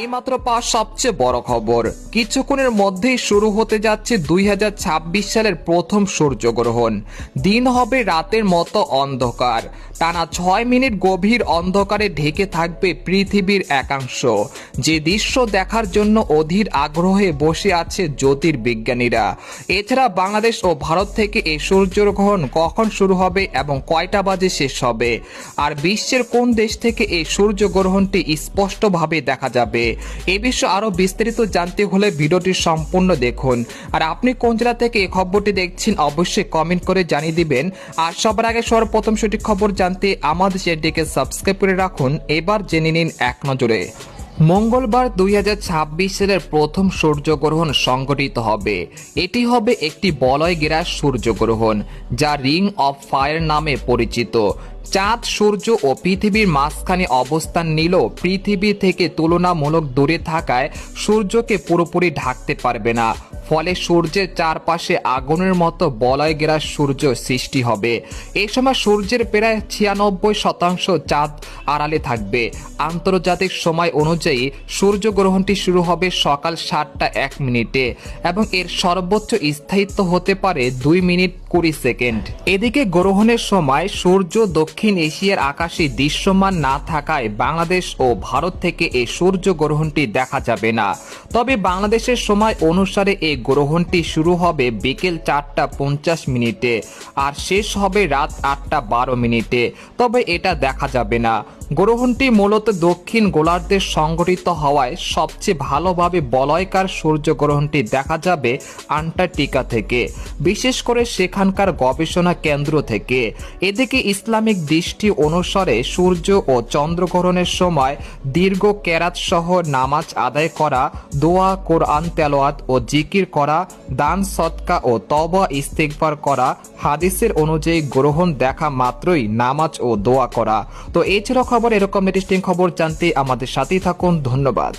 এইমাত্র পাওয়া সবচেয়ে বড় খবর, কিছুক্ষণের মধ্যেই শুরু হতে যাচ্ছে 2026 সালের প্রথম সূর্যগ্রহণ। দিন হবে রাতের মতো অন্ধকার, টানা 6 মিনিট গভীর অন্ধকারে ঢেকে থাকবে পৃথিবীর একাংশ। যে দৃশ্য দেখার জন্য অধীর আগ্রহে বসে আছে জ্যোতির্বিজ্ঞানীরা। এছাড়া বাংলাদেশ ও ভারত থেকে এই সূর্যগ্রহণ কখন শুরু হবে এবং কয়টা বাজে শেষ হবে, আর বিশ্বের কোন দেশ থেকে এই সূর্যগ্রহণটি স্পষ্টভাবে দেখা যাবে, এ বিষয়ে আরো বিস্তারিত জানতে হলে ভিডিওটি সম্পূর্ণ দেখুন। আর আপনি কোন জেলা থেকে এই খবরটি দেখছেন অবশ্যই কমেন্ট করে জানিয়ে দিবেন। আর সবার আগে সর্বপ্রথম সঠিক খবর জানতে আমাদের চ্যানেলটিকে সাবস্ক্রাইব করে রাখুন। এবার জেনে নিন এক নজরে। মঙ্গলবার 2026 সালের প্রথম সূর্যগ্রহণ সংঘটিত হবে। এটি হবে একটি বলয় ঘেরা সূর্যগ্রহণ, যা রিং অফ ফায়ার নামে পরিচিত। চাঁদ, সূর্য ও পৃথিবীর মাঝখানে অবস্থান নিলেও পৃথিবী থেকে তুলনামূলক দূরে থাকায় সূর্যকে পুরোপুরি ঢাকতে পারবে না। ফলে সূর্যের চারপাশে আগুনের মতো বলয় ঘেরা সূর্য সৃষ্টি হবে। এই সময় সূর্যের প্রায় 96% চাঁদ আড়ালে থাকবে। আন্তর্জাতিক সময় অনুযায়ী সূর্যগ্রহণটি শুরু হবে সকাল 7টা 1 মিনিটে এবং এর সর্বোচ্চ স্থায়িত্ব হতে পারে 2 মিনিট 20 সেকেন্ড। এদিকে গ্রহণের সময় সূর্য দক্ষিণ এশিয়ার আকাশে দৃশ্যমান না থাকায় বাংলাদেশ ও ভারত থেকে এই সূর্যগ্রহণটি দেখা যাবে না। তবে বাংলাদেশের সময় অনুসারে এই গ্রহণটি শুরু হবে বিকেল 4টা 50 মিনিটে আর শেষ হবে রাত 8টা 12 মিনিটে। তবে এটা দেখা যাবে না। গ্রহণটি মূলত দক্ষিণ গোলার্ধে সংঘটিত হওয়ায় সবচেয়ে ভালোভাবে বলয়াকার সূর্যগ্রহণটি দেখা যাবে আন্টার্কটিকা থেকে, বিশেষ করে সেখানকার গবেষণা কেন্দ্র থেকে। এদিকে ইসলামিক দৃষ্টি অনুসারে সূর্য ও চন্দ্রগ্রহণের সময় দীর্ঘ কেরাত সহ নামাজ আদায় করা, দোয়া, কোরআন তেলাওয়াত ও জিকির করা, দান সদকা ও তওবা ইস্তিগফার করা, হাদিসের অনুযায়ী গ্রহণ দেখা মাত্রই নামাজ ও দোয়া করা। তো এছাড়া খবর এরকম ইন্টারেস্টিং খবর জানতে আমাদের সাথেই থাকুন। ধন্যবাদ।